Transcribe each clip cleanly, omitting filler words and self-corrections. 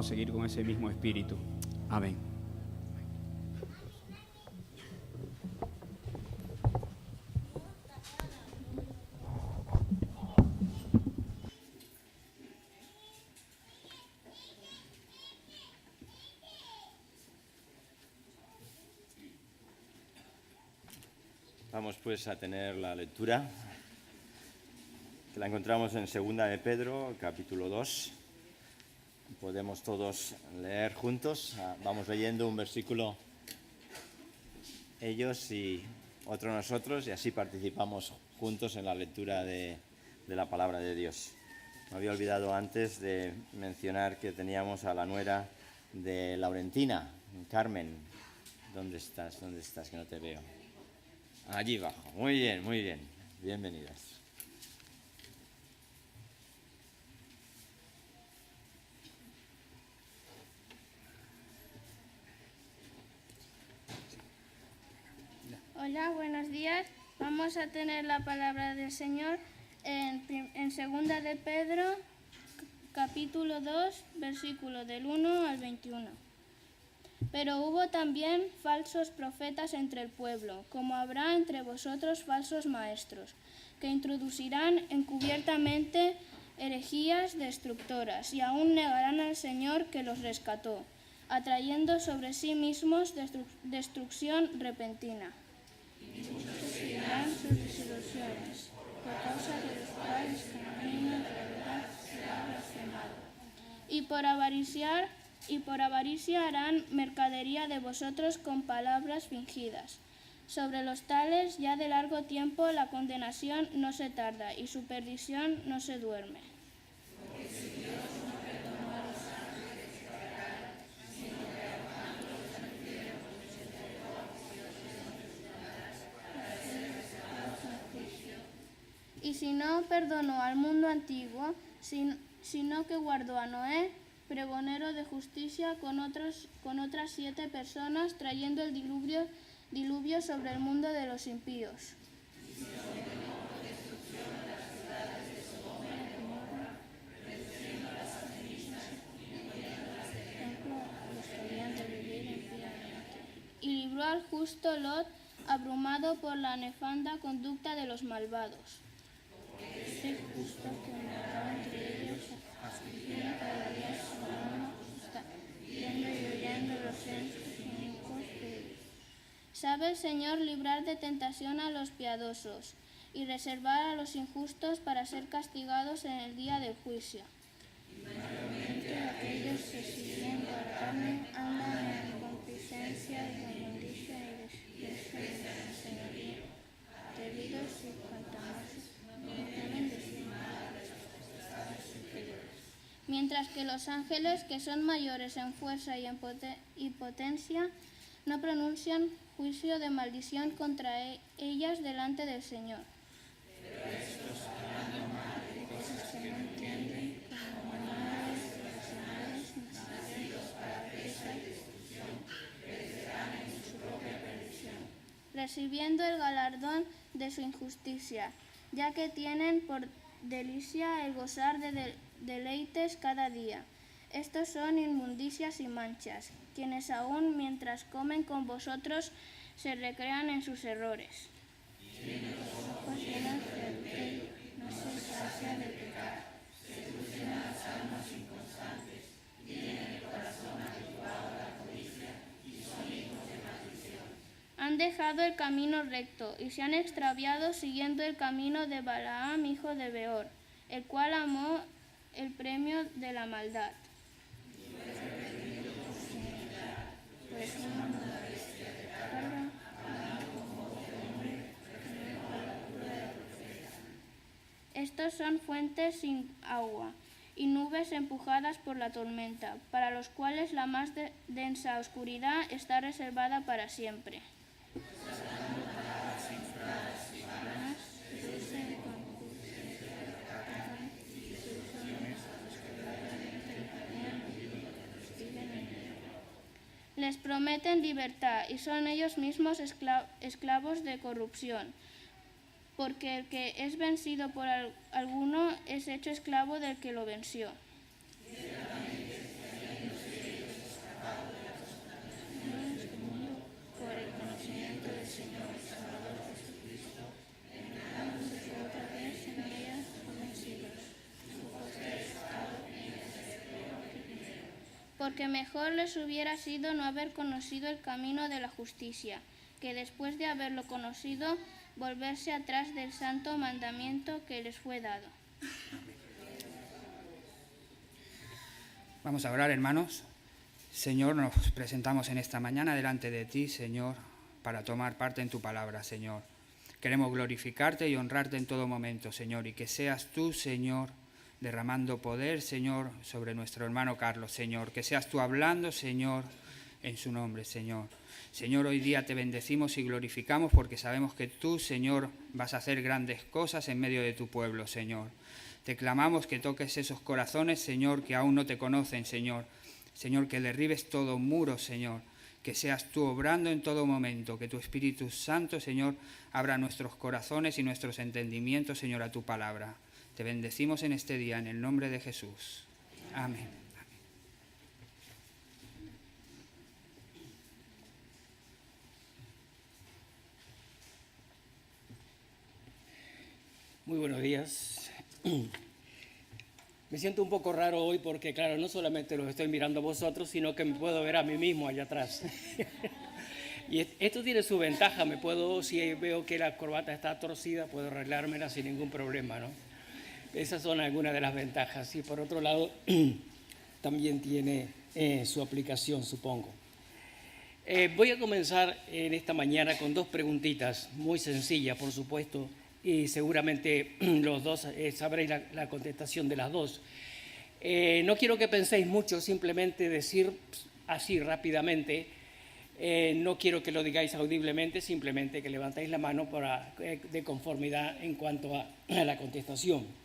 Seguir con ese mismo espíritu. Amén. Vamos pues a tener la lectura, que la encontramos en 2 de Pedro, capítulo 2. Podemos todos leer juntos. Vamos leyendo un versículo ellos y otro nosotros, y así participamos juntos en la lectura de la palabra de Dios. Me había olvidado antes de mencionar que teníamos a la nuera de Laurentina, Carmen. ¿Dónde estás? ¿Dónde estás? Que no te veo. Allí abajo. Muy bien, muy bien. Bienvenidas. Hola, buenos días. Vamos a tener la palabra del Señor en 2 de Pedro, capítulo 2, versículo del 1 al 21. Pero hubo también falsos profetas entre el pueblo, como habrá entre vosotros falsos maestros, que introducirán encubiertamente herejías destructoras y aún negarán al Señor que los rescató, atrayendo sobre sí mismos destrucción repentina. Y seguirán sus desilusiones, por causa de los cuales el camino de la verdad será blasfemado. Y por avaricia harán mercadería de vosotros con palabras fingidas. Sobre los tales ya de largo tiempo la condenación no se tarda y su perdición no se duerme. Y si no perdonó al mundo antiguo, sino que guardó a Noé, pregonero de justicia, con otras 7 personas, trayendo el diluvio sobre el mundo de los impíos. Y libró al justo Lot, abrumado por la nefanda conducta de los malvados. Este justo que moraba entre ellos, afligía cada día su alma justa, viendo y oyendo los enemigos de ellos. Sabe el Señor librar de tentación a los piadosos y reservar a los injustos para ser castigados en el día del juicio. Aquellos que siguiendo la carne andan en concupiscencia y inmundicia y desprecio de la señoría, atrevidos y pantanosos, no deben decir nada de sus superiores. Mientras que los ángeles, que son mayores en fuerza y potencia, no pronuncian juicio de maldición contra ellas delante del Señor. Pero estos hablando mal de cosas que no entienden, como animales irracionales, nacidos para esa destrucción, perecerán en su propia perdición, recibiendo el galardón de su injusticia, ya que tienen por delicia el gozar de deleites cada día. Estos son inmundicias y manchas, quienes aún mientras comen con vosotros se recrean en sus errores. Tienen los ojos llenos de adulterio, no se sacia de pecar, seducen a las almas inconstantes, tienen el corazón habituado a la codicia y son hijos de maldición. Han dejado el camino recto y se han extraviado siguiendo el camino de Balaam, hijo de Beor, el cual amó el premio de la maldad. Estos son fuentes sin agua y nubes empujadas por la tormenta, para los cuales la más densa oscuridad está reservada para siempre. Les prometen libertad y son ellos mismos esclavos de corrupción, porque el que es vencido por alguno es hecho esclavo del que lo venció. Por el conocimiento del Señor Salvador Jesucristo, entrándose otra vez en ellas convencidos, su postrer estado en el desespero que primero. Porque mejor les hubiera sido no haber conocido el camino de la justicia, que después de haberlo conocido, volverse atrás del santo mandamiento que les fue dado. Vamos a orar, hermanos. Señor, nos presentamos en esta mañana delante de ti, Señor, para tomar parte en tu palabra, Señor. Queremos glorificarte y honrarte en todo momento, Señor, y que seas tú, Señor, derramando poder, Señor, sobre nuestro hermano Carlos, Señor. Que seas tú hablando, Señor, en su nombre, Señor. Señor, hoy día te bendecimos y glorificamos porque sabemos que tú, Señor, vas a hacer grandes cosas en medio de tu pueblo, Señor. Te clamamos que toques esos corazones, Señor, que aún no te conocen, Señor. Señor, que derribes todo muro, Señor. Que seas tú obrando en todo momento, que tu Espíritu Santo, Señor, abra nuestros corazones y nuestros entendimientos, Señor, a tu palabra. Te bendecimos en este día, en el nombre de Jesús. Amén. Muy buenos días. Me siento un poco raro hoy porque, claro, no solamente los estoy mirando a vosotros, sino que me puedo ver a mí mismo allá atrás. Y esto tiene su ventaja. Si veo que la corbata está torcida, puedo arreglármela sin ningún problema, ¿no? Esas son algunas de las ventajas. Y por otro lado, también tiene su aplicación, supongo. Voy a comenzar en esta mañana con dos preguntitas, muy sencillas, por supuesto, y seguramente los dos sabréis la contestación de las dos. No quiero que penséis mucho, simplemente decir así rápidamente, no quiero que lo digáis audiblemente, simplemente que levantáis la mano de conformidad en cuanto a la contestación.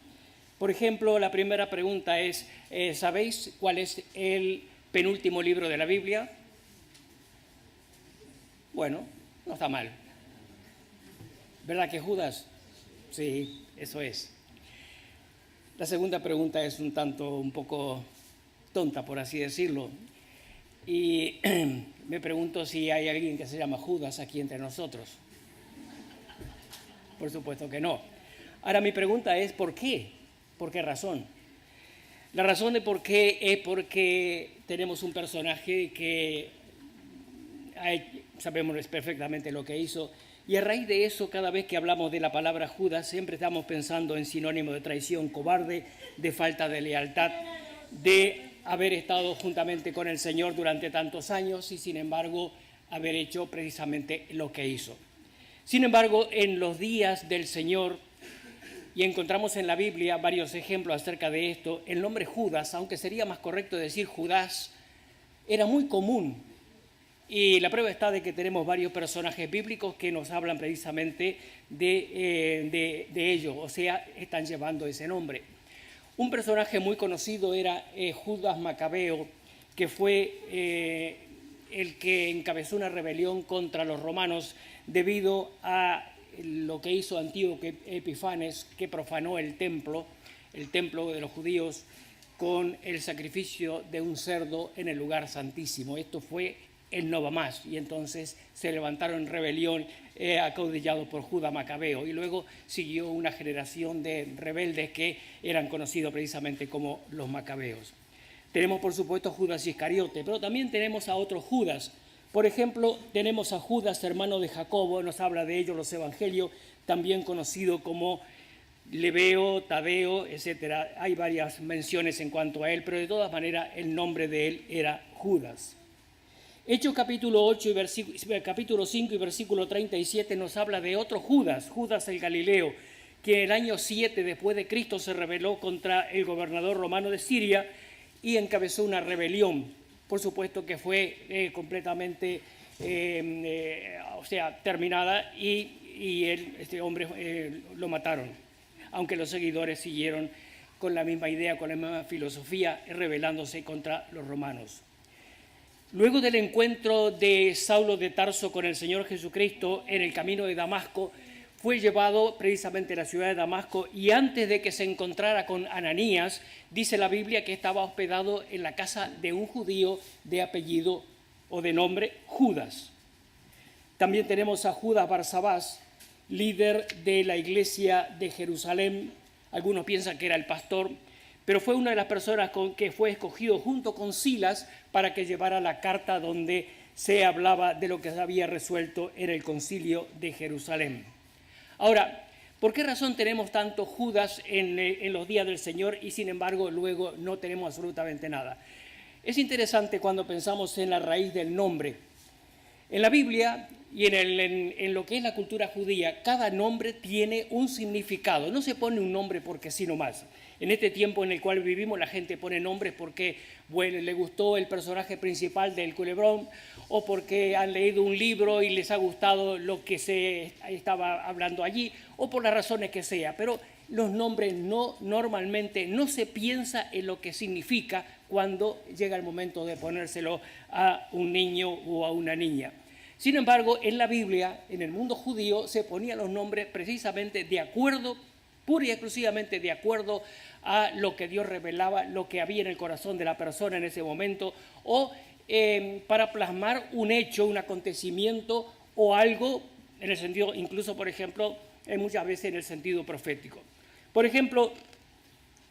Por ejemplo, la primera pregunta es, ¿sabéis cuál es el penúltimo libro de la Biblia? Bueno, no está mal. ¿Verdad que Judas? Sí, eso es. La segunda pregunta es un poco tonta, por así decirlo. Y me pregunto si hay alguien que se llama Judas aquí entre nosotros. Por supuesto que no. Ahora mi pregunta es ¿por qué? ¿Por qué razón? La razón de por qué es porque tenemos un personaje que sabemos perfectamente lo que hizo. Y a raíz de eso, cada vez que hablamos de la palabra Judas, siempre estamos pensando en sinónimo de traición, cobarde, de falta de lealtad, de haber estado juntamente con el Señor durante tantos años y, sin embargo, haber hecho precisamente lo que hizo. Sin embargo, en los días del Señor, y encontramos en la Biblia varios ejemplos acerca de esto, el nombre Judas, aunque sería más correcto decir Judas, era muy común. Y la prueba está de que tenemos varios personajes bíblicos que nos hablan precisamente de ello, o sea, están llevando ese nombre. Un personaje muy conocido era Judas Macabeo, que fue el que encabezó una rebelión contra los romanos debido a lo que hizo Antíoco Epifanes, que profanó el templo de los judíos, con el sacrificio de un cerdo en el lugar santísimo. Esto fue él no va más, y entonces se levantaron en rebelión acaudillados por Judas Macabeo, y luego siguió una generación de rebeldes que eran conocidos precisamente como los Macabeos. Tenemos por supuesto Judas Iscariote, pero también tenemos a otros Judas. Por ejemplo, tenemos a Judas, hermano de Jacobo, nos habla de ello los evangelios, también conocido como Lebeo, Tadeo, etc. Hay varias menciones en cuanto a él, pero de todas maneras el nombre de él era Judas. Hechos capítulo 5 y versículo 37 nos habla de otro Judas, Judas el Galileo, que en el año 7 después de Cristo se rebeló contra el gobernador romano de Siria y encabezó una rebelión. Por supuesto que fue completamente terminada y este hombre lo mataron, aunque los seguidores siguieron con la misma idea, con la misma filosofía, rebelándose contra los romanos. Luego del encuentro de Saulo de Tarso con el Señor Jesucristo en el camino de Damasco, fue llevado precisamente a la ciudad de Damasco, y antes de que se encontrara con Ananías, dice la Biblia que estaba hospedado en la casa de un judío de apellido o de nombre Judas. También tenemos a Judas Barsabás, líder de la iglesia de Jerusalén. Algunos piensan que era el pastor, pero fue una de las personas que fue escogido junto con Silas para que llevara la carta donde se hablaba de lo que se había resuelto en el concilio de Jerusalén. Ahora, ¿por qué razón tenemos tantos Judas en los días del Señor y sin embargo luego no tenemos absolutamente nada? Es interesante cuando pensamos en la raíz del nombre. En la Biblia y en lo que es la cultura judía, cada nombre tiene un significado. No se pone un nombre porque sí nomás. En este tiempo en el cual vivimos, la gente pone nombres porque le gustó el personaje principal del culebrón, o porque han leído un libro y les ha gustado lo que se estaba hablando allí, o por las razones que sea. Pero los nombres normalmente no se piensa en lo que significa cuando llega el momento de ponérselo a un niño o a una niña. Sin embargo, en la Biblia, en el mundo judío, se ponían los nombres precisamente de acuerdo pura y exclusivamente de acuerdo a lo que Dios revelaba, lo que había en el corazón de la persona en ese momento, o para plasmar un hecho, un acontecimiento o algo en el sentido, incluso por ejemplo, muchas veces en el sentido profético. Por ejemplo,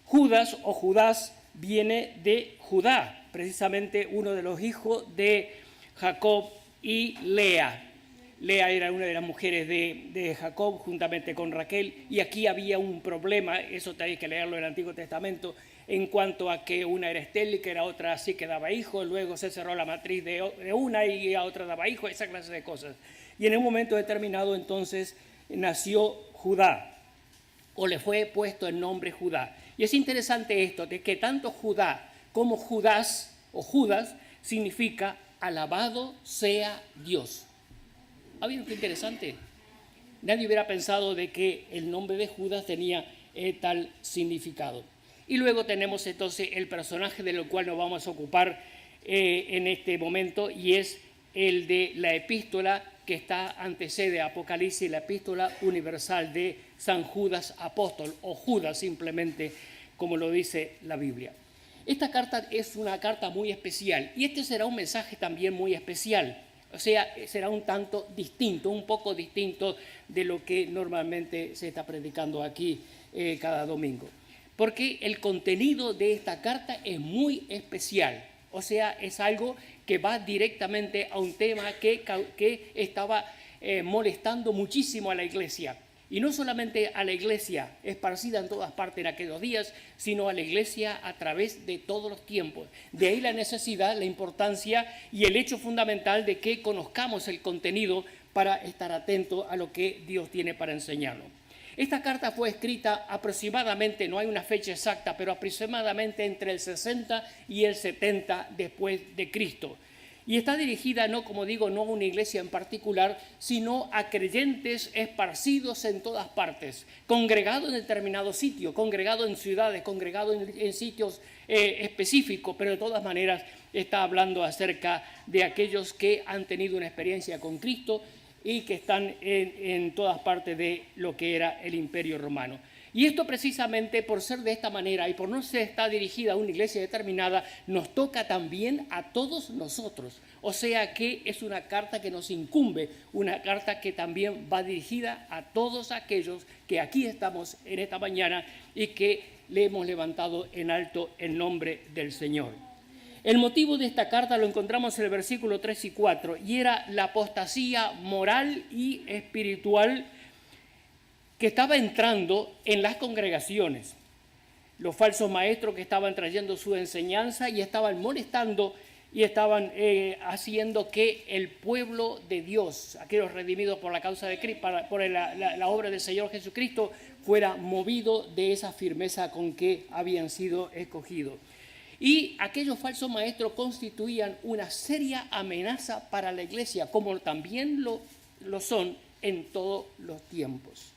Judas o Judás viene de Judá, precisamente uno de los hijos de Jacob y Lea. Lea era una de las mujeres de Jacob juntamente con Raquel, y aquí había un problema, eso tenéis que leerlo en el Antiguo Testamento, en cuanto a que una era estéril y que la otra sí que daba hijos, luego se cerró la matriz de una y a otra daba hijos, esa clase de cosas. Y en un momento determinado entonces nació Judá, o le fue puesto el nombre Judá. Y es interesante esto, de que tanto Judá como Judas o Judas significa alabado sea Dios. ¿Ha visto qué interesante? Nadie hubiera pensado de que el nombre de Judas tenía tal significado. Y luego tenemos entonces el personaje del cual nos vamos a ocupar en este momento, y es el de la epístola que antecede a Apocalipsis, la epístola universal de San Judas Apóstol, o Judas simplemente, como lo dice la Biblia. Esta carta es una carta muy especial, y este será un mensaje también muy especial. O sea, será un tanto distinto, un poco distinto de lo que normalmente se está predicando aquí cada domingo. Porque el contenido de esta carta es muy especial. O sea, es algo que va directamente a un tema que estaba molestando muchísimo a la iglesia. Y no solamente a la iglesia esparcida en todas partes en aquellos días, sino a la iglesia a través de todos los tiempos. De ahí la necesidad, la importancia y el hecho fundamental de que conozcamos el contenido para estar atentos a lo que Dios tiene para enseñarnos. Esta carta fue escrita aproximadamente, no hay una fecha exacta, pero aproximadamente entre el 60 y el 70 después de Cristo. Y está dirigida, no, como digo, no a una iglesia en particular, sino a creyentes esparcidos en todas partes, congregados en determinados sitios, congregados en ciudades, congregados en sitios específicos, pero de todas maneras está hablando acerca de aquellos que han tenido una experiencia con Cristo y que están en todas partes de lo que era el Imperio Romano. Y esto precisamente por ser de esta manera y por no ser está dirigida a una iglesia determinada, nos toca también a todos nosotros. O sea que es una carta que nos incumbe, una carta que también va dirigida a todos aquellos que aquí estamos en esta mañana y que le hemos levantado en alto el nombre del Señor. El motivo de esta carta lo encontramos en el versículo 3 y 4, y era la apostasía moral y espiritual que estaba entrando en las congregaciones. Los falsos maestros que estaban trayendo su enseñanza y estaban molestando y estaban haciendo que el pueblo de Dios, aquellos redimidos por la causa de Cristo, por la obra del Señor Jesucristo, fuera movido de esa firmeza con que habían sido escogidos. Y aquellos falsos maestros constituían una seria amenaza para la iglesia, como también lo son en todos los tiempos.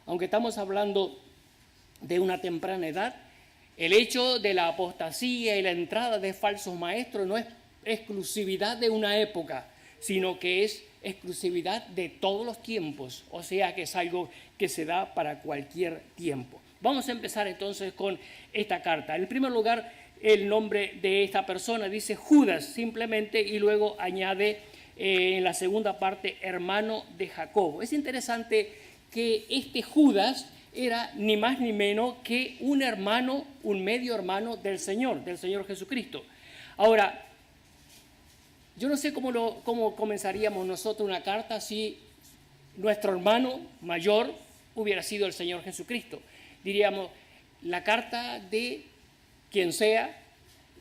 Aunque estamos hablando de una temprana edad, el hecho de la apostasía y la entrada de falsos maestros no es exclusividad de una época, sino que es exclusividad de todos los tiempos, o sea que es algo que se da para cualquier tiempo. Vamos a empezar entonces con esta carta. En primer lugar, el nombre de esta persona dice Judas simplemente, y luego añade en la segunda parte hermano de Jacobo. Es interesante que este Judas era ni más ni menos que un hermano, un medio hermano del Señor Jesucristo. Ahora, yo no sé cómo comenzaríamos nosotros una carta si nuestro hermano mayor hubiera sido el Señor Jesucristo. Diríamos, la carta de quien sea,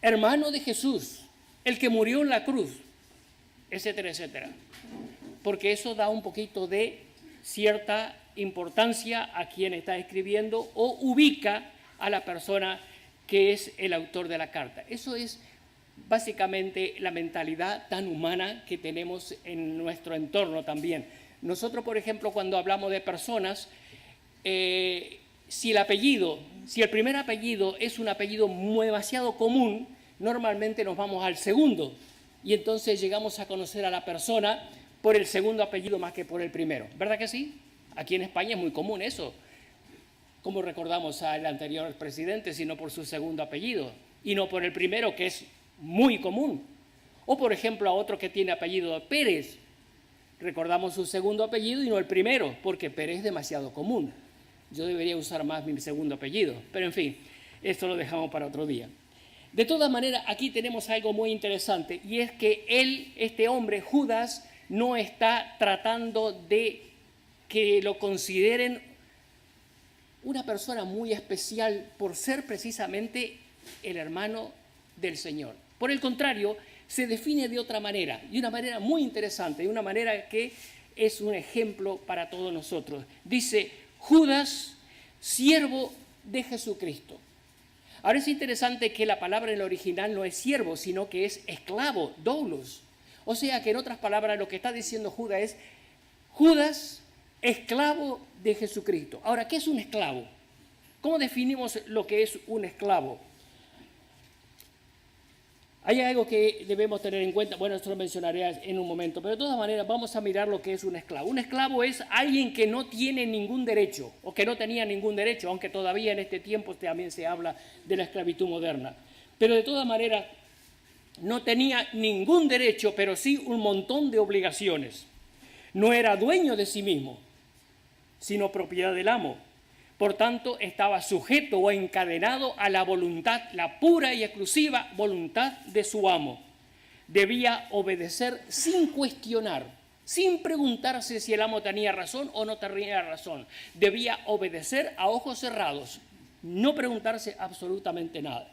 hermano de Jesús, el que murió en la cruz, etcétera, etcétera. Porque eso da un poquito de cierta importancia a quien está escribiendo o ubica a la persona que es el autor de la carta. Eso es básicamente la mentalidad tan humana que tenemos en nuestro entorno también. Nosotros, por ejemplo, cuando hablamos de personas, si el primer apellido es un apellido demasiado común, normalmente nos vamos al segundo y entonces llegamos a conocer a la persona por el segundo apellido más que por el primero. ¿Verdad que sí? Aquí en España es muy común eso. como recordamos al anterior presidente, sino por su segundo apellido y no por el primero, que es muy común. O, por ejemplo, a otro que tiene apellido Pérez. Recordamos su segundo apellido y no el primero, porque Pérez es demasiado común. Yo debería usar más mi segundo apellido, pero en fin, esto lo dejamos para otro día. De todas maneras, aquí tenemos algo muy interesante, y es que este hombre, Judas, no está tratando de que lo consideren una persona muy especial por ser precisamente el hermano del Señor. Por el contrario, se define de otra manera, y una manera muy interesante, y una manera que es un ejemplo para todos nosotros. Dice, Judas, siervo de Jesucristo. Ahora es interesante que la palabra en el original no es siervo, sino que es esclavo, doulos. O sea que en otras palabras lo que está diciendo Judas es, Judas, esclavo de Jesucristo. Ahora, ¿qué es un esclavo? ¿Cómo definimos lo que es un esclavo? Hay algo que debemos tener en cuenta, bueno, esto lo mencionaré en un momento, pero de todas maneras vamos a mirar lo que es un esclavo. Un esclavo es alguien que no tiene ningún derecho o que no tenía ningún derecho, aunque todavía en este tiempo también se habla de la esclavitud moderna. Pero de todas maneras no tenía ningún derecho, pero sí un montón de obligaciones. No era dueño de sí mismo, sino propiedad del amo. Por tanto, estaba sujeto o encadenado a la voluntad, la pura y exclusiva voluntad de su amo. Debía obedecer sin cuestionar, sin preguntarse si el amo tenía razón o no tenía razón. Debía obedecer a ojos cerrados, no preguntarse absolutamente nada.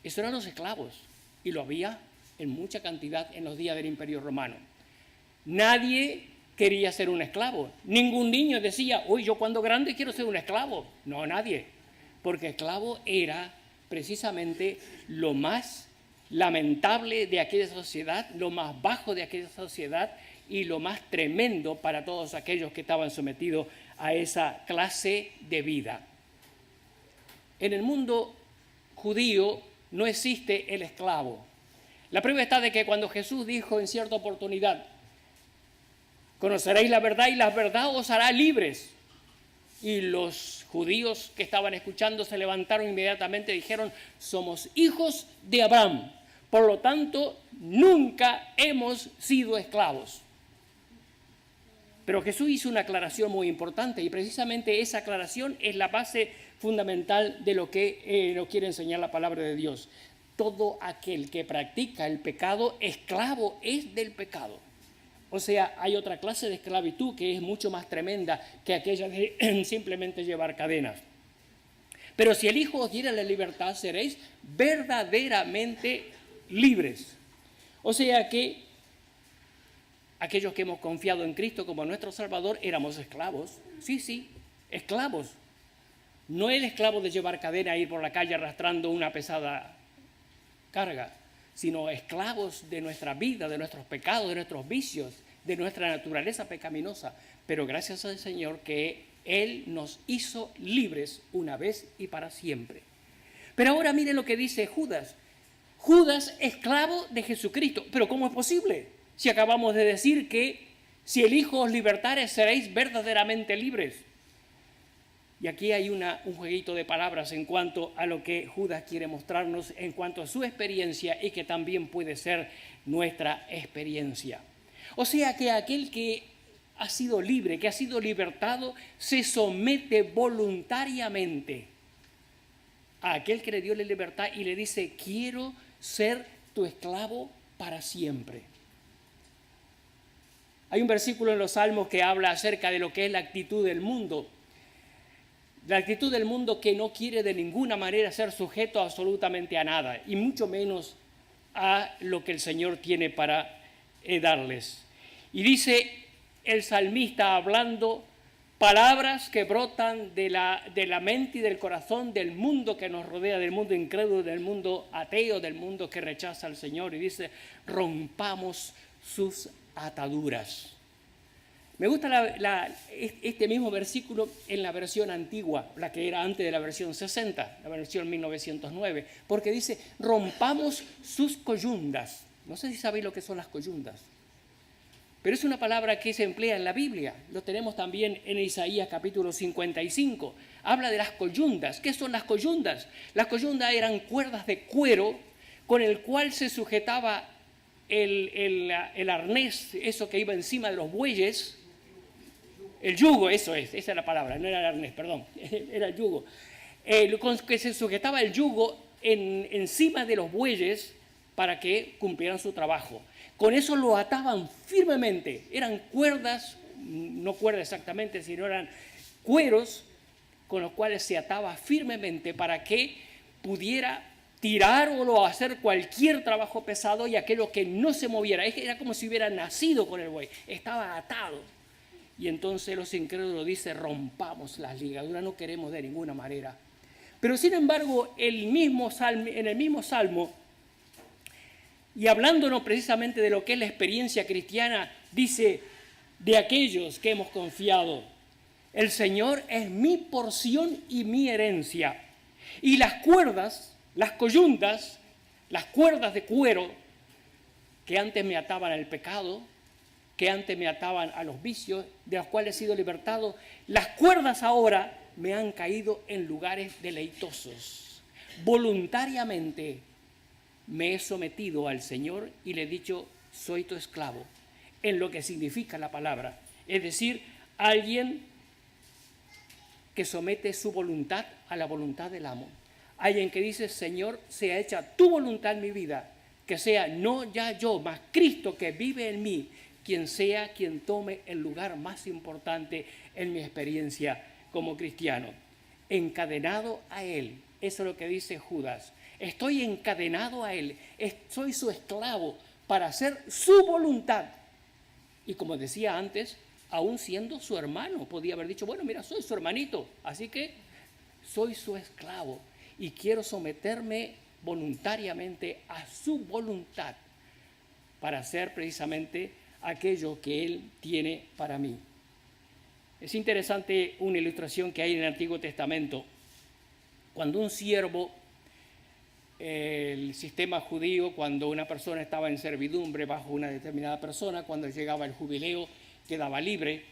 Esos eran los esclavos, y lo había en mucha cantidad en los días del Imperio Romano. Nadie quería ser un esclavo. Ningún niño decía, uy, yo cuando grande quiero ser un esclavo. No, nadie. Porque esclavo era precisamente lo más lamentable de aquella sociedad, lo más bajo de aquella sociedad y lo más tremendo para todos aquellos que estaban sometidos a esa clase de vida. En el mundo judío no existe el esclavo. La prueba está de que cuando Jesús dijo en cierta oportunidad, conoceréis la verdad y la verdad os hará libres. Y los judíos que estaban escuchando se levantaron inmediatamente y dijeron, somos hijos de Abraham, por lo tanto nunca hemos sido esclavos. Pero Jesús hizo una aclaración muy importante y precisamente esa aclaración es la base fundamental de lo que nos quiere enseñar la palabra de Dios. Todo aquel que practica el pecado, esclavo es del pecado. O sea, hay otra clase de esclavitud que es mucho más tremenda que aquella de simplemente llevar cadenas. Pero si el Hijo os diera la libertad, seréis verdaderamente libres. O sea que aquellos que hemos confiado en Cristo como nuestro Salvador éramos esclavos. Sí, esclavos. No el esclavo de llevar cadena e ir por la calle arrastrando una pesada carga, sino esclavos de nuestra vida, de nuestros pecados, de nuestros vicios, de nuestra naturaleza pecaminosa. Pero gracias al Señor que Él nos hizo libres una vez y para siempre. Pero ahora miren lo que dice Judas. Judas, esclavo de Jesucristo. ¿Pero cómo es posible? Si acabamos de decir que si el Hijo os libertare, seréis verdaderamente libres. Y aquí hay un jueguito de palabras en cuanto a lo que Judas quiere mostrarnos, en cuanto a su experiencia y que también puede ser nuestra experiencia. O sea que aquel que ha sido libre, que ha sido libertado, se somete voluntariamente a aquel que le dio la libertad y le dice, quiero ser tu esclavo para siempre. Hay un versículo en los Salmos que habla acerca de lo que es la actitud del mundo. La actitud del mundo que no quiere de ninguna manera ser sujeto absolutamente a nada, y mucho menos a lo que el Señor tiene para darles. Y dice el salmista hablando palabras que brotan de la mente y del corazón del mundo que nos rodea, del mundo incrédulo, del mundo ateo, del mundo que rechaza al Señor. Y dice, rompamos sus ataduras. Me gusta este mismo versículo en la versión antigua, la que era antes de la versión 60, la versión 1909, porque dice, rompamos sus coyundas. No sé si sabéis lo que son las coyundas, pero es una palabra que se emplea en la Biblia. Lo tenemos también en Isaías capítulo 55. Habla de las coyundas. ¿Qué son las coyundas? Las coyundas eran cuerdas de cuero con el cual se sujetaba el arnés, eso que iba encima de los bueyes. El yugo, esa es la palabra, no era el arnés, perdón, era el yugo. Con que se sujetaba el yugo encima de los bueyes para que cumplieran su trabajo. Con eso lo ataban firmemente. Eran cuerdas, no cuerdas exactamente, sino eran cueros con los cuales se ataba firmemente para que pudiera tirar o hacer cualquier trabajo pesado y aquello que no se moviera. Era como si hubiera nacido con el buey, estaba atado. Y entonces los incrédulos dicen, rompamos las ligaduras, no queremos de ninguna manera. Pero sin embargo, en el mismo Salmo, y hablándonos precisamente de lo que es la experiencia cristiana, dice, de aquellos que hemos confiado, el Señor es mi porción y mi herencia. Y las cuerdas, las coyundas, las cuerdas de cuero que antes me ataban al pecado, que antes me ataban a los vicios, de los cuales he sido libertado, las cuerdas ahora me han caído en lugares deleitosos. Voluntariamente me he sometido al Señor y le he dicho, soy tu esclavo, en lo que significa la palabra. Es decir, alguien que somete su voluntad a la voluntad del amo. Alguien que dice, Señor, sea hecha tu voluntad en mi vida, que sea no ya yo, mas Cristo que vive en mí, quien sea quien tome el lugar más importante en mi experiencia como cristiano. Encadenado a Él, eso es lo que dice Judas. Estoy encadenado a Él, soy su esclavo para hacer su voluntad. Y como decía antes, aún siendo su hermano, podía haber dicho, bueno, mira, soy su hermanito, así que soy su esclavo y quiero someterme voluntariamente a su voluntad para hacer precisamente aquello que Él tiene para mí. Es interesante una ilustración que hay en el Antiguo Testamento. Cuando un siervo, el sistema judío, cuando una persona estaba en servidumbre bajo una determinada persona, cuando llegaba el jubileo, quedaba libre,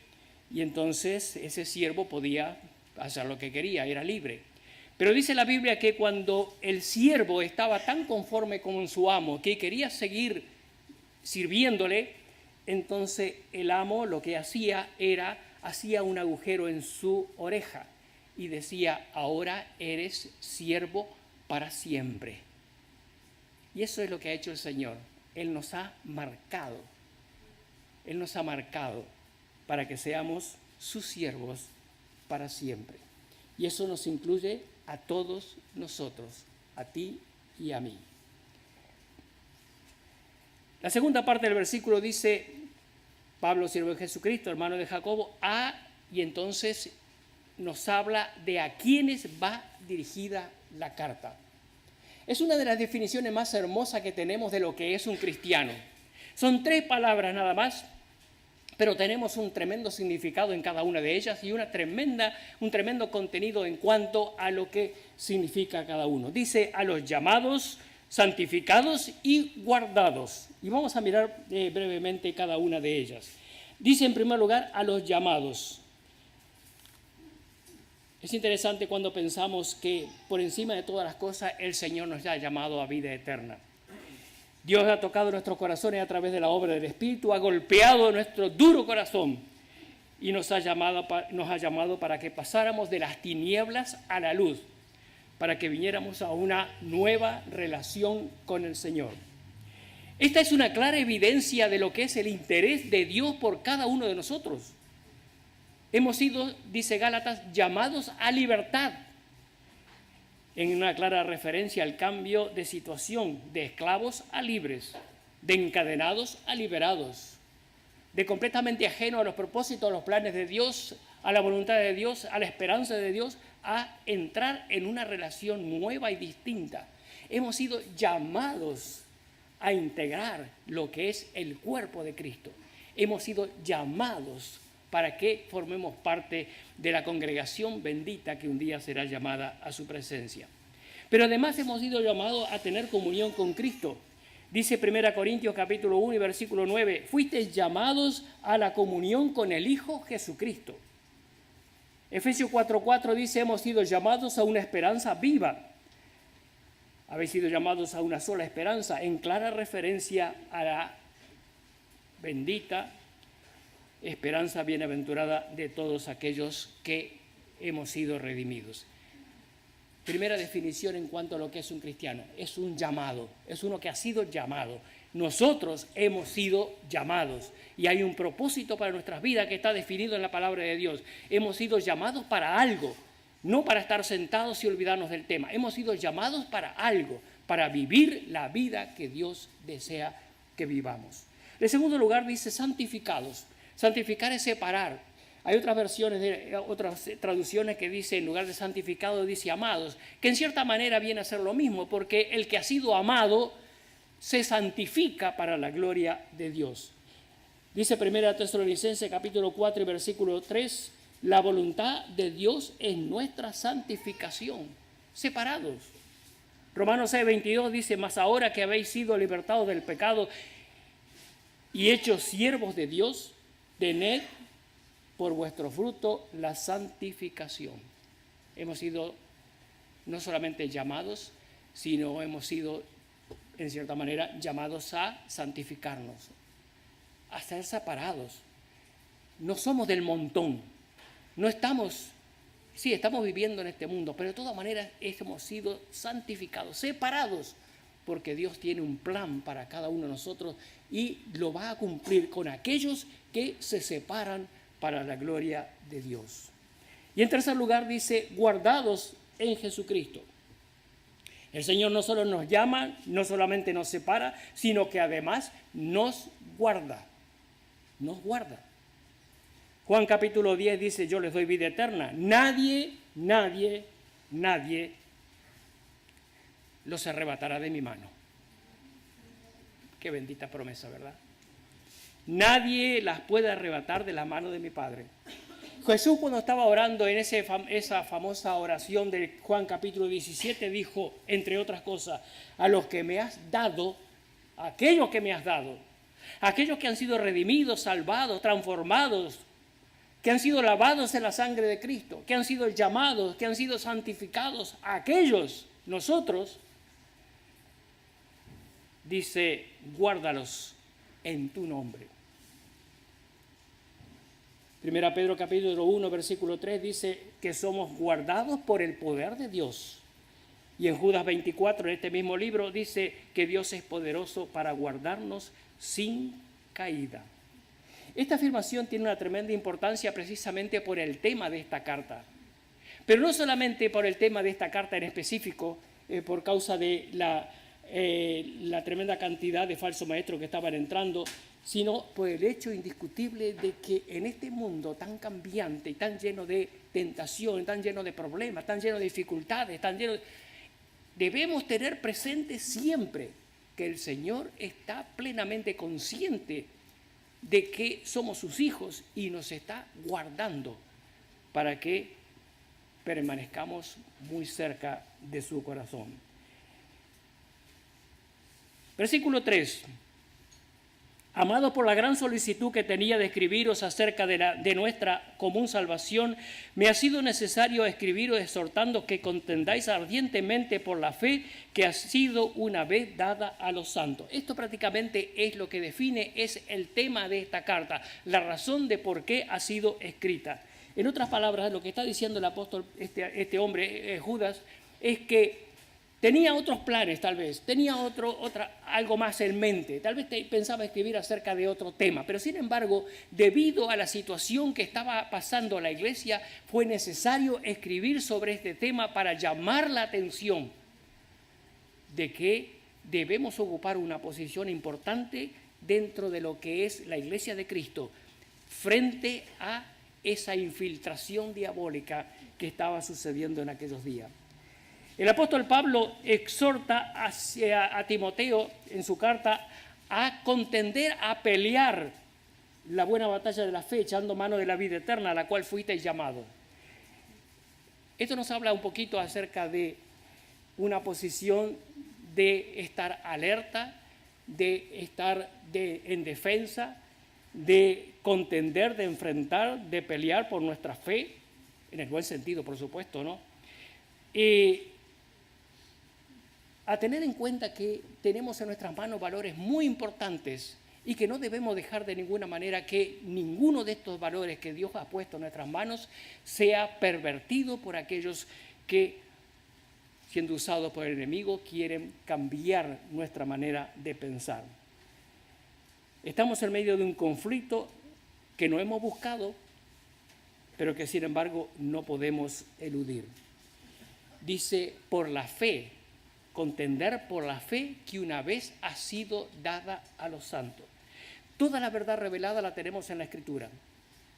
y entonces ese siervo podía hacer lo que quería, era libre. Pero dice la Biblia que cuando el siervo estaba tan conforme con su amo que quería seguir sirviéndole, entonces el amo lo que hacía un agujero en su oreja y decía, ahora eres siervo para siempre. Y eso es lo que ha hecho el Señor. Él nos ha marcado para que seamos sus siervos para siempre. Y eso nos incluye a todos nosotros, a ti y a mí. La segunda parte del versículo dice, Pablo, siervo de Jesucristo, hermano de Jacobo, y entonces nos habla de a quiénes va dirigida la carta. Es una de las definiciones más hermosas que tenemos de lo que es un cristiano. Son 3 palabras nada más, pero tenemos un tremendo significado en cada una de ellas y un tremendo contenido en cuanto a lo que significa cada uno. Dice a los llamados, santificados y guardados. Y vamos a mirar brevemente cada una de ellas. Dice en primer lugar a los llamados. Es interesante cuando pensamos que por encima de todas las cosas el Señor nos ha llamado a vida eterna. Dios ha tocado nuestros corazones a través de la obra del Espíritu, ha golpeado nuestro duro corazón y nos ha llamado para que pasáramos de las tinieblas a la luz, para que viniéramos a una nueva relación con el Señor. Esta es una clara evidencia de lo que es el interés de Dios por cada uno de nosotros. Hemos sido, dice Gálatas, llamados a libertad, en una clara referencia al cambio de situación de esclavos a libres, de encadenados a liberados, de completamente ajeno a los propósitos, a los planes de Dios, a la voluntad de Dios, a la esperanza de Dios, a entrar en una relación nueva y distinta. Hemos sido llamados a integrar lo que es el cuerpo de Cristo. Hemos sido llamados para que formemos parte de la congregación bendita que un día será llamada a su presencia. Pero además hemos sido llamados a tener comunión con Cristo. Dice 1 Corintios capítulo 1 y versículo 9, fuisteis llamados a la comunión con el Hijo Jesucristo. Efesios 4:4 dice, hemos sido llamados a una esperanza viva. Habéis sido llamados a una sola esperanza, en clara referencia a la bendita esperanza bienaventurada de todos aquellos que hemos sido redimidos. Primera definición en cuanto a lo que es un cristiano, es un llamado, es uno que ha sido llamado. Nosotros hemos sido llamados y hay un propósito para nuestras vidas que está definido en la palabra de Dios. Hemos sido llamados para algo, no para estar sentados y olvidarnos del tema. Hemos sido llamados para algo, para vivir la vida que Dios desea que vivamos. En segundo lugar dice santificados. Santificar es separar. Hay otras versiones, otras traducciones que dice, en lugar de santificado, dice amados, que en cierta manera viene a ser lo mismo, porque el que ha sido amado se santifica para la gloria de Dios. Dice 1 Tesalonicenses capítulo 4 y versículo 3, la voluntad de Dios es nuestra santificación, separados. Romanos 6:22 dice, mas ahora que habéis sido libertados del pecado y hechos siervos de Dios, tened por vuestro fruto la santificación. Hemos sido no solamente llamados, sino hemos sido, en cierta manera, llamados a santificarnos, a ser separados. No somos del montón, no estamos, sí, estamos viviendo en este mundo, pero de todas maneras hemos sido santificados, separados, porque Dios tiene un plan para cada uno de nosotros y lo va a cumplir con aquellos que se separan para la gloria de Dios. Y en tercer lugar dice, guardados en Jesucristo. El Señor no solo nos llama, no solamente nos separa, sino que además nos guarda. Nos guarda. Juan capítulo 10 dice, yo les doy vida eterna. Nadie los arrebatará de mi mano. Qué bendita promesa, ¿verdad? Nadie las puede arrebatar de la mano de mi Padre. Jesús, cuando estaba orando en esa famosa oración de Juan capítulo 17, dijo, entre otras cosas, a los que me has dado, a aquellos que me has dado, a aquellos que han sido redimidos, salvados, transformados, que han sido lavados en la sangre de Cristo, que han sido llamados, que han sido santificados, a aquellos, nosotros, dice, guárdalos en tu nombre. 1 Pedro capítulo 1, versículo 3 dice que somos guardados por el poder de Dios. Y en Judas 24, en este mismo libro, dice que Dios es poderoso para guardarnos sin caída. Esta afirmación tiene una tremenda importancia precisamente por el tema de esta carta. Pero no solamente por el tema de esta carta en específico, por causa de la tremenda cantidad de falsos maestros que estaban entrando, sino por el hecho indiscutible de que en este mundo tan cambiante y tan lleno de tentación, tan lleno de problemas, tan lleno de dificultades, debemos tener presente siempre que el Señor está plenamente consciente de que somos sus hijos y nos está guardando para que permanezcamos muy cerca de su corazón. Versículo 3. Amado, por la gran solicitud que tenía de escribiros acerca de nuestra común salvación, me ha sido necesario escribiros exhortando que contendáis ardientemente por la fe que ha sido una vez dada a los santos. Esto prácticamente es lo que define, es el tema de esta carta, la razón de por qué ha sido escrita. En otras palabras, lo que está diciendo el apóstol, este hombre, Judas, es que tenía otros planes, tal vez, tenía algo más en mente, tal vez pensaba escribir acerca de otro tema, pero sin embargo, debido a la situación que estaba pasando la iglesia, fue necesario escribir sobre este tema para llamar la atención de que debemos ocupar una posición importante dentro de lo que es la iglesia de Cristo, frente a esa infiltración diabólica que estaba sucediendo en aquellos días. El apóstol Pablo exhorta a Timoteo en su carta a contender, a pelear la buena batalla de la fe, echando mano de la vida eterna a la cual fuisteis llamados. Esto nos habla un poquito acerca de una posición de estar alerta, de estar en defensa, de contender, de enfrentar, de pelear por nuestra fe, en el buen sentido, por supuesto, ¿no? A tener en cuenta que tenemos en nuestras manos valores muy importantes y que no debemos dejar de ninguna manera que ninguno de estos valores que Dios ha puesto en nuestras manos sea pervertido por aquellos que, siendo usados por el enemigo, quieren cambiar nuestra manera de pensar. Estamos en medio de un conflicto que no hemos buscado, pero que sin embargo no podemos eludir. Dice, por la fe, contender por la fe que una vez ha sido dada a los santos. Toda la verdad revelada la tenemos en la Escritura.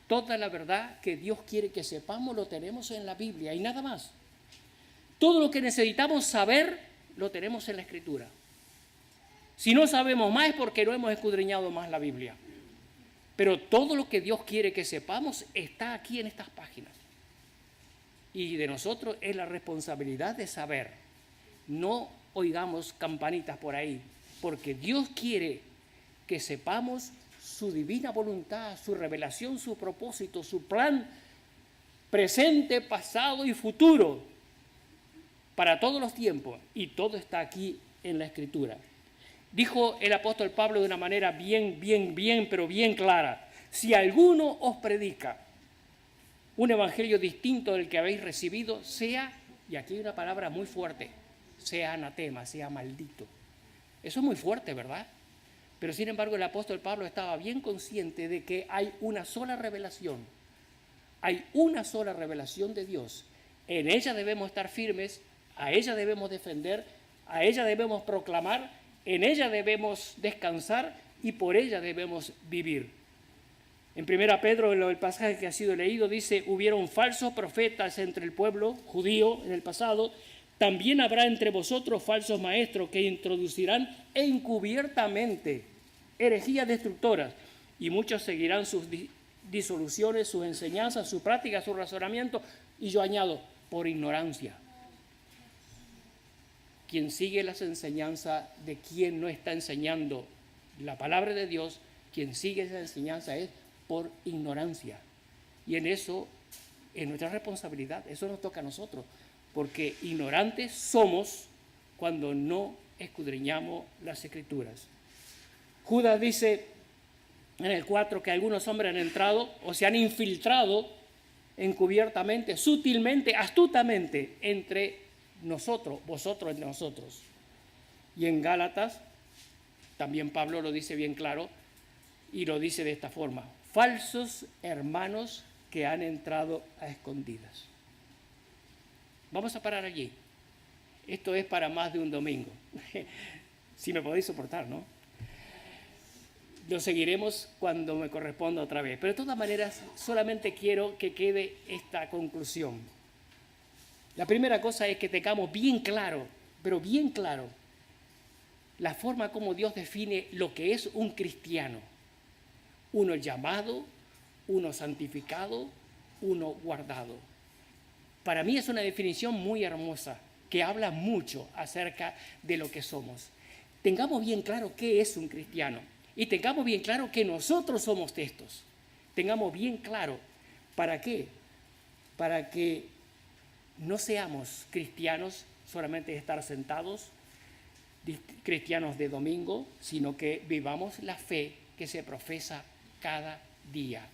Toda la verdad que Dios quiere que sepamos lo tenemos en la Biblia y nada más. Todo lo que necesitamos saber lo tenemos en la Escritura. Si no sabemos más es porque no hemos escudriñado más la Biblia. Pero todo lo que Dios quiere que sepamos está aquí en estas páginas. Y de nosotros es la responsabilidad de saber. No oigamos campanitas por ahí, porque Dios quiere que sepamos su divina voluntad, su revelación, su propósito, su plan presente, pasado y futuro para todos los tiempos. Y todo está aquí en la Escritura. Dijo el apóstol Pablo de una manera pero bien clara: si alguno os predica un evangelio distinto del que habéis recibido, sea, y aquí hay una palabra muy fuerte, sea anatema, sea maldito. Eso es muy fuerte, ¿verdad? Pero sin embargo el apóstol Pablo estaba bien consciente de que hay una sola revelación. Hay una sola revelación de Dios. En ella debemos estar firmes, a ella debemos defender, a ella debemos proclamar, en ella debemos descansar y por ella debemos vivir. En 1 Pedro, en el pasaje que ha sido leído, dice: hubieron falsos profetas entre el pueblo judío en el pasado, también habrá entre vosotros falsos maestros que introducirán encubiertamente herejías destructoras, y muchos seguirán sus disoluciones, sus enseñanzas, sus prácticas, sus razonamientos, y yo añado, por ignorancia. Quien sigue las enseñanzas de quien no está enseñando la palabra de Dios, quien sigue esa enseñanza es por ignorancia. Y en eso es nuestra responsabilidad, eso nos toca a nosotros, porque ignorantes somos cuando no escudriñamos las Escrituras. Judas dice en el 4 que algunos hombres han entrado o se han infiltrado encubiertamente, sutilmente, astutamente entre nosotros, vosotros entre nosotros. Y en Gálatas también Pablo lo dice bien claro y lo dice de esta forma: falsos hermanos que han entrado a escondidas. Vamos a parar allí. Esto es para más de un domingo. Si me podéis soportar, ¿no? Lo seguiremos cuando me corresponda otra vez. Pero de todas maneras, solamente quiero que quede esta conclusión. La primera cosa es que tengamos bien claro, pero bien claro, la forma como Dios define lo que es un cristiano. Uno llamado, uno santificado, uno guardado. Para mí es una definición muy hermosa que habla mucho acerca de lo que somos. Tengamos bien claro qué es un cristiano y tengamos bien claro que nosotros somos estos. Tengamos bien claro para qué. Para que no seamos cristianos solamente de estar sentados, cristianos de domingo, sino que vivamos la fe que se profesa cada día.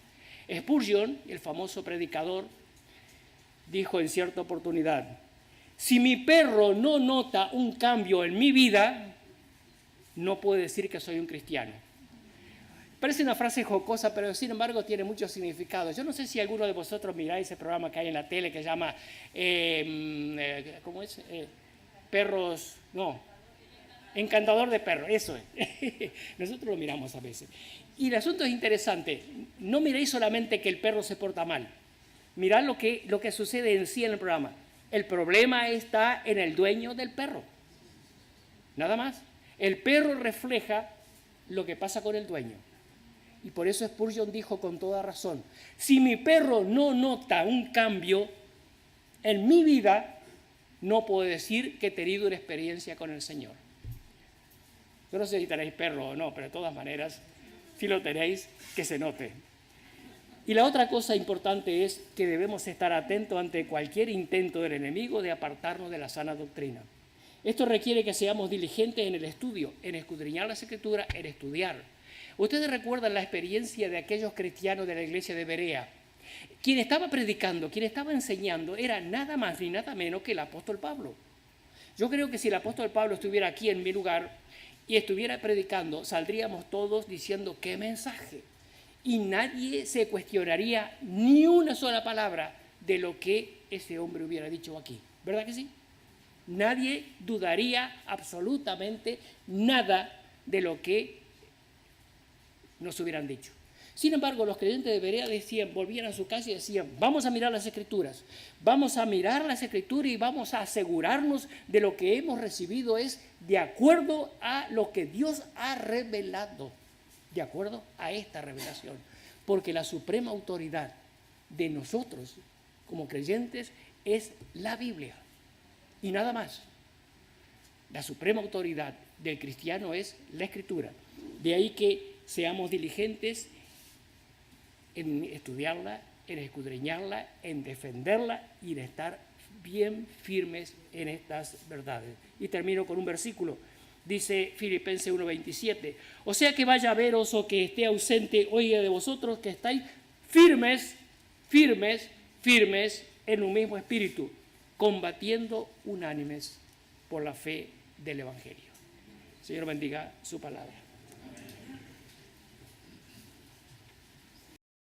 Spurgeon, el famoso predicador, dijo en cierta oportunidad: si mi perro no nota un cambio en mi vida, no puede decir que soy un cristiano. Parece una frase jocosa, pero sin embargo tiene mucho significado. Yo no sé si alguno de vosotros miráis ese programa que hay en la tele que se llama, ¿cómo es? Perros, no, Encantador de Perros, eso es. Nosotros lo miramos a veces. Y el asunto es interesante. No miréis solamente que el perro se porta mal. Mirad lo que sucede en sí en el programa. El problema está en el dueño del perro. Nada más. El perro refleja lo que pasa con el dueño. Y por eso Spurgeon dijo con toda razón: si mi perro no nota un cambio en mi vida, no puedo decir que he tenido una experiencia con el Señor. Yo no sé si tenéis perro o no, pero de todas maneras, si lo tenéis, que se note. Y la otra cosa importante es que debemos estar atentos ante cualquier intento del enemigo de apartarnos de la sana doctrina. Esto requiere que seamos diligentes en el estudio, en escudriñar las Escrituras, en estudiar. Ustedes recuerdan la experiencia de aquellos cristianos de la iglesia de Berea. Quien estaba predicando, quien estaba enseñando, era nada más ni nada menos que el apóstol Pablo. Yo creo que si el apóstol Pablo estuviera aquí en mi lugar y estuviera predicando, saldríamos todos diciendo qué mensaje. Y nadie se cuestionaría ni una sola palabra de lo que ese hombre hubiera dicho aquí. ¿Verdad que sí? Nadie dudaría absolutamente nada de lo que nos hubieran dicho. Sin embargo, los creyentes de Berea volvían a su casa y decían, vamos a mirar las Escrituras, y vamos a asegurarnos de lo que hemos recibido es de acuerdo a lo que Dios ha revelado, de acuerdo a esta revelación. Porque la suprema autoridad de nosotros como creyentes es la Biblia y nada más. La suprema autoridad del cristiano es la Escritura. De ahí que seamos diligentes en estudiarla, en escudriñarla, en defenderla y en estar bien firmes en estas verdades. Y termino con un versículo. Dice Filipenses 1:27. O sea que vaya a veros o que esté ausente, oiga de vosotros que estáis firmes en un mismo espíritu, combatiendo unánimes por la fe del Evangelio. Señor bendiga su palabra.